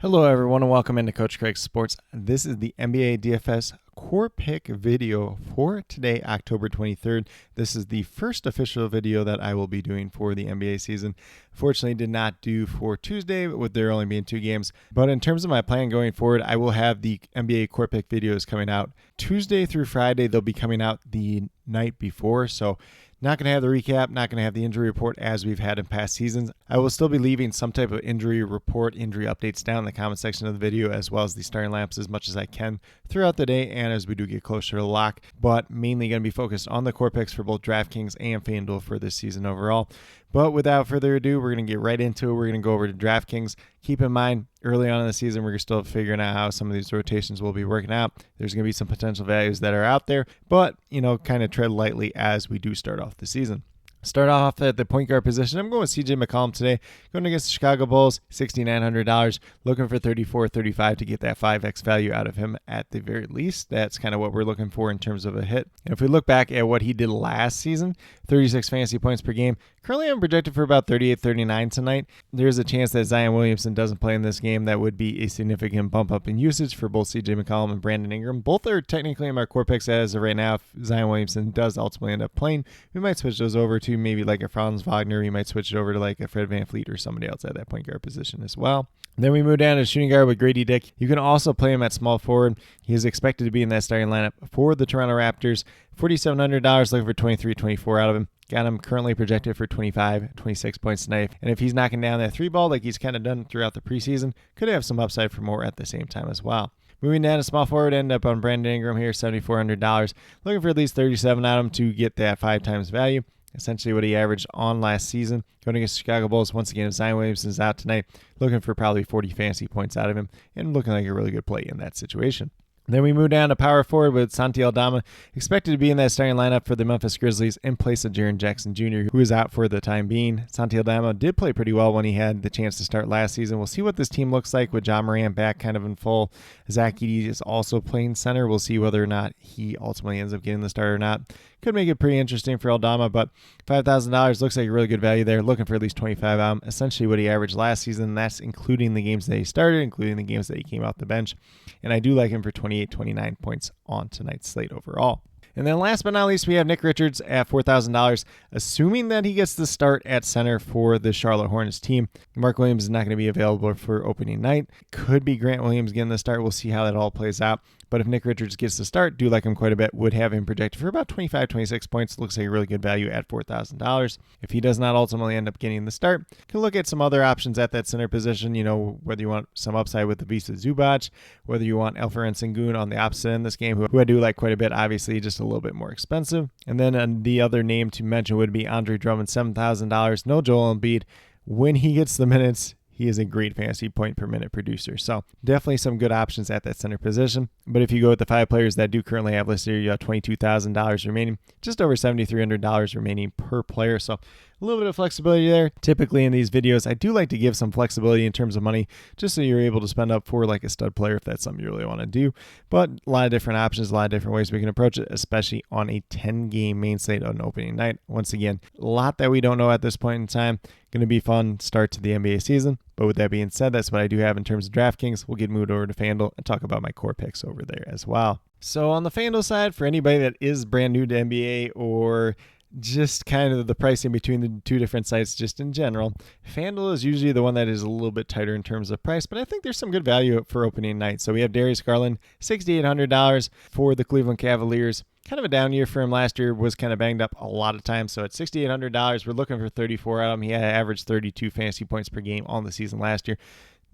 Hello everyone and welcome into Coach Craig's Sports. This is the NBA DFS Core Pick video for today, October 23rd. This is the first official video that I will be doing for the NBA season. Fortunately, did not do for Tuesday with there only being 2 games. But in terms of my plan going forward, I will have the NBA Core Pick videos coming out Tuesday through Friday. They'll be coming out the night before, so not going to have the recap, not going to have the injury report as we've had in past seasons. I will still be leaving some type of injury report, injury updates down in the comment section of the video, as well as the starting lineups as much as I can throughout the day and as we do get closer to lock. But mainly going to be focused on the core picks for both DraftKings and FanDuel for this season overall. But without further ado, we're going to get right into it. We're going to go over to DraftKings. Keep in mind, early on in the season, we're still figuring out how some of these rotations will be working out. There's going to be some potential values that are out there, but, kind of tread lightly as we do start off the season. Start off at the point guard position. I'm going with CJ McCollum today. Going against the Chicago Bulls, $6,900. Looking for 34-35 to get that 5x value out of him at the very least. That's kind of what we're looking for in terms of a hit. And if we look back at what he did last season, 36 fantasy points per game. Currently, I'm projected for about 38-39 tonight. There's a chance that Zion Williamson doesn't play in this game. That would be a significant bump up in usage for both CJ McCollum and Brandon Ingram. Both are technically in my core picks as of right now. If Zion Williamson does ultimately end up playing, we might switch those over to maybe like a Franz Wagner. We might switch it over to like a Fred VanVleet or somebody else at that point guard position as well. Then we move down to shooting guard with Grady Dick. You can also play him at small forward. He is expected to be in that starting lineup for the Toronto Raptors. $4,700, looking for 23-24 out of him. Got him currently projected for 26 points tonight. And if he's knocking down that 3 ball like he's kind of done throughout the preseason, could have some upside for more at the same time as well. Moving down to small forward, end up on Brandon Ingram here, $7,400. Looking for at least 37 out of him to get that 5 times value. Essentially what he averaged on last season. Going against the Chicago Bulls, once again, if Zion Williamson's out tonight, looking for probably 40 fantasy points out of him and looking like a really good play in that situation. Then we move down to power forward with Santi Aldama, expected to be in that starting lineup for the Memphis Grizzlies in place of Jaren Jackson Jr., who is out for the time being. Santi Aldama did play pretty well when he had the chance to start last season. We'll see what this team looks like with Ja Morant back kind of in full. Zach Edey is also playing center. We'll see whether or not he ultimately ends up getting the start or not. Could make it pretty interesting for Aldama, but $5,000 looks like a really good value there. Looking for at least 25 out of him. Essentially what he averaged last season. That's including the games that he started, including the games that he came off the bench. And I do like him for 29 points on tonight's slate overall. And then last but not least, we have Nick Richards at $4,000, assuming that he gets the start at center for the Charlotte Hornets team. Mark Williams is not going to be available for opening night. Could be Grant Williams getting the start. We'll see how that all plays out. But if Nick Richards gets the start, do like him quite a bit, would have him projected for about 26 points. Looks like a really good value at $4,000. If he does not ultimately end up getting the start, you can look at some other options at that center position. Whether you want some upside with the Visa Zubac, whether you want Alperen Sengun on the opposite end of this game, who I do like quite a bit, obviously just a little bit more expensive. And then the other name to mention would be Andre Drummond, $7,000. No Joel Embiid. When he gets the minutes, he is a great fantasy point per minute producer. So definitely some good options at that center position. But if you go with the 5 players that do currently have listed here, you have $22,000 remaining, just over $7,300 remaining per player. So a little bit of flexibility there. Typically in these videos, I do like to give some flexibility in terms of money, just so you're able to spend up for like a stud player if that's something you really want to do. But a lot of different options, a lot of different ways we can approach it, especially on a 10-game main slate on opening night. Once again, a lot that we don't know at this point in time. Going to be fun start to the NBA season. But with that being said, that's what I do have in terms of DraftKings. We'll get moved over to FanDuel and talk about my core picks over there as well. So on the FanDuel side, for anybody that is brand new to NBA or just kind of the pricing between the 2 different sites just in general, FanDuel is usually the one that is a little bit tighter in terms of price, but I think there's some good value for opening night. So we have Darius Garland, $6,800 for the Cleveland Cavaliers. Kind of a down year for him last year, was kind of banged up a lot of times. So at $6,800, we're looking for 34 out of him. He had averaged 32 fantasy points per game on the season last year.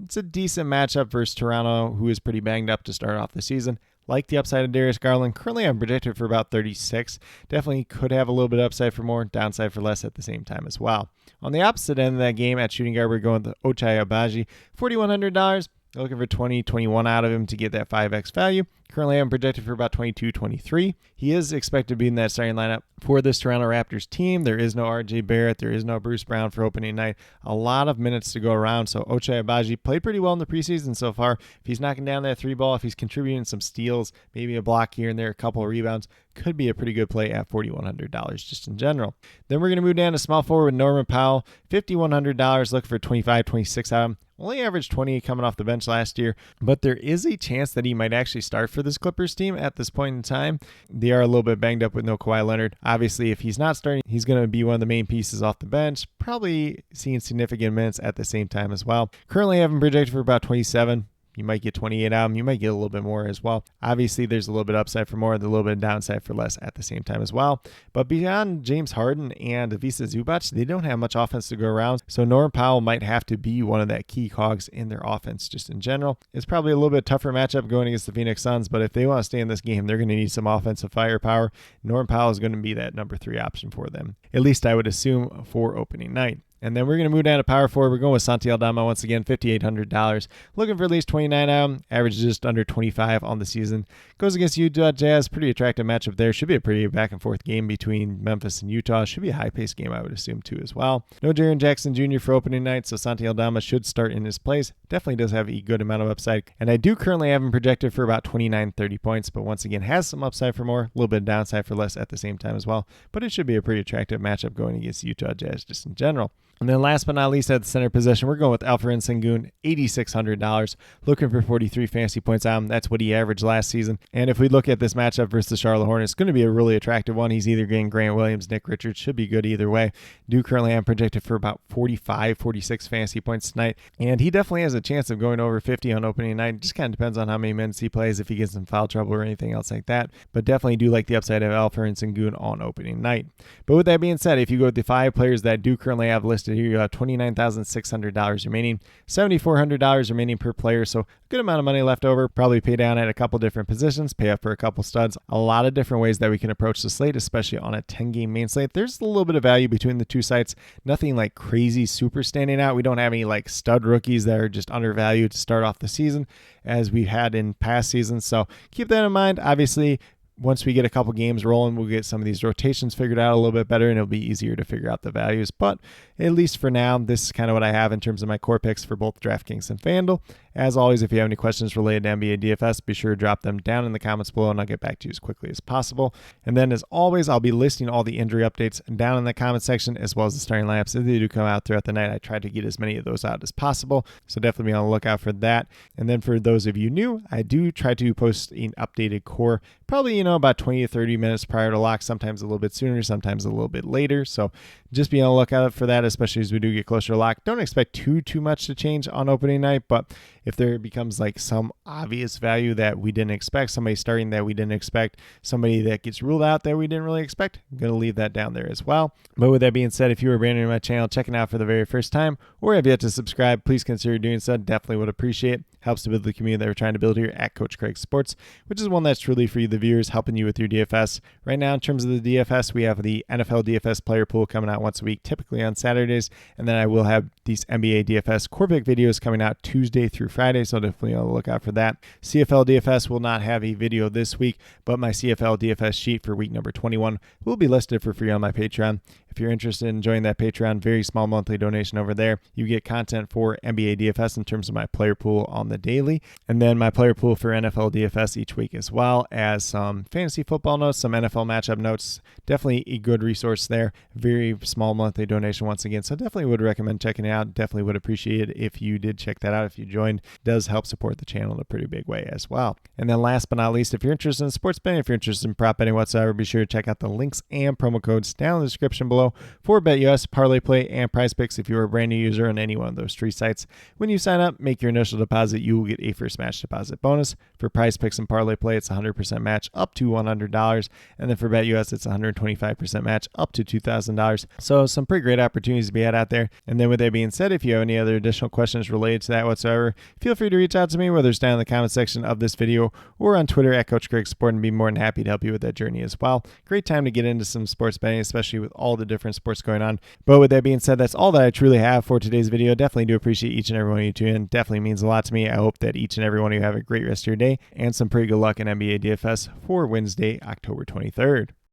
It's a decent matchup versus Toronto, who is pretty banged up to start off the season. Like the upside of Darius Garland. Currently, I'm projected for about 36. Definitely could have a little bit of upside for more, downside for less at the same time as well. On the opposite end of that game, at shooting guard, we're going with Ochai Agbaji, $4,100. Looking for 21 out of him to get that 5x value. Currently, I'm projected for about 22, 23. He is expected to be in that starting lineup for this Toronto Raptors team. There is no RJ Barrett. There is no Bruce Brown for opening night. A lot of minutes to go around. So Ochai Agbaji played pretty well in the preseason so far. If he's knocking down that three ball, if he's contributing some steals, maybe a block here and there, a couple of rebounds, could be a pretty good play at $4,100 just in general. Then we're going to move down to small forward with Norman Powell, $5,100, looking for 25, 26 out of him. Only averaged 20 coming off the bench last year, but there is a chance that he might actually start for this Clippers team at this point in time. They are a little bit banged up with no Kawhi Leonard. Obviously, if he's not starting, he's going to be one of the main pieces off the bench, probably seeing significant minutes at the same time as well. Currently, I have him projected for about 27. You might get 28 out of him. You might get a little bit more as well. Obviously, there's a little bit upside for more, a little bit of downside for less at the same time as well. But beyond James Harden and Ivica Zubac, they don't have much offense to go around. So Norman Powell might have to be one of that key cogs in their offense just in general. It's probably a little bit tougher matchup going against the Phoenix Suns, but if they want to stay in this game, they're going to need some offensive firepower. Norman Powell is going to be that number 3 option for them. At least I would assume for opening night. And then we're going to move down to power forward. We're going with Santi Aldama once again, $5,800. Looking for at least 29 out of him. Average just under 25 on the season. Goes against Utah Jazz. Pretty attractive matchup there. Should be a pretty back and forth game between Memphis and Utah. Should be a high-paced game, I would assume, too, as well. No Jaren Jackson Jr. for opening night, so Santi Aldama should start in his place. Definitely does have a good amount of upside. And I do currently have him projected for about 29, 30 points, but once again, has some upside for more, a little bit of downside for less at the same time as well. But it should be a pretty attractive matchup going against Utah Jazz just in general. And then last but not least at the center position, we're going with Alperen Sengun, $8,600, looking for 43 fantasy points out of him. That's what he averaged last season. And if we look at this matchup versus the Charlotte Hornets, it's going to be a really attractive one. He's either getting Grant Williams, Nick Richards, should be good either way. Do currently have projected for about 45, 46 fantasy points tonight. And he definitely has a chance of going over 50 on opening night. It just kind of depends on how many minutes he plays, if he gets in foul trouble or anything else like that. But definitely do like the upside of Alperen Sengun on opening night. But with that being said, if you go with the 5 players that do currently have listed here, you have $29,600 remaining, $7,400 remaining per player. So a good amount of money left over. Probably pay down at a couple different positions, pay up for a couple studs. A lot of different ways that we can approach the slate, especially on a 10-game main slate. There's a little bit of value between the two sites. Nothing like crazy super standing out. We don't have any like stud rookies that are just undervalued to start off the season as we've had in past seasons. So keep that in mind. Obviously, once we get a couple games rolling, we'll get some of these rotations figured out a little bit better, and it'll be easier to figure out the values. But at least for now, this is kind of what I have in terms of my core picks for both DraftKings and FanDuel. As always, if you have any questions related to NBA DFS, be sure to drop them down in the comments below, and I'll get back to you as quickly as possible. And then, as always, I'll be listing all the injury updates down in the comment section, as well as the starting lineups. If they do come out throughout the night, I try to get as many of those out as possible, so definitely be on the lookout for that. And then for those of you new, I do try to post an updated core, probably, about 20 to 30 minutes prior to lock, sometimes a little bit sooner, sometimes a little bit later. So just be on the lookout for that, especially as we do get closer to lock. Don't expect too much to change on opening night, but if there becomes like some obvious value that we didn't expect, somebody starting that we didn't expect, somebody that gets ruled out that we didn't really expect, I'm going to leave that down there as well. But with that being said, if you were brand new to my channel, checking out for the very first time, or have yet to subscribe, please consider doing so. Definitely would appreciate it. Helps to build the community that we're trying to build here at Coach Craig Sports, which is one that's truly for you, the viewers, helping you with your DFS. Right now, in terms of the DFS, we have the NFL DFS player pool coming out once a week, typically on Saturdays, and then I will have these NBA DFS Core Pick videos coming out Tuesday through Friday, so definitely on the lookout for that. CFL DFS will not have a video this week, but my CFL DFS sheet for week number 21 will be listed for free on my Patreon. If you're interested in joining that Patreon, very small monthly donation over there. You get content for NBA DFS in terms of my player pool on the daily, and then my player pool for NFL DFS each week, as well as some fantasy football notes, some NFL matchup notes. Definitely a good resource there. Very small monthly donation once again, so definitely would recommend checking it out. Definitely would appreciate it if you did check that out. If you joined, it does help support the channel in a pretty big way as well. And then last but not least, if you're interested in sports betting, if you're interested in prop betting whatsoever, be sure to check out the links and promo codes down in the description below for BetUS, Parlay Play, and Prize Picks. If you're a brand new user on any one of those 3 sites, when you sign up, make your initial deposit, you will get a first match deposit bonus. For Prize Picks and Parlay Play, it's 100% match up to $100, and then for BetUS, it's 125% match up to $2,000. So some pretty great opportunities to be had out there. And then with that being being said, if you have any other additional questions related to that whatsoever, feel free to reach out to me, whether it's down in the comment section of this video or on Twitter at Coach Craig Sport, and be more than happy to help you with that journey as well. Great time to get into some sports betting, especially with all the different sports going on. But with that being said, that's all that I truly have for today's video. Definitely do appreciate each and every one of you tuning in. Definitely means a lot to me. I hope that each and every one of you have a great rest of your day and some pretty good luck in NBA DFS for Wednesday, October 23rd.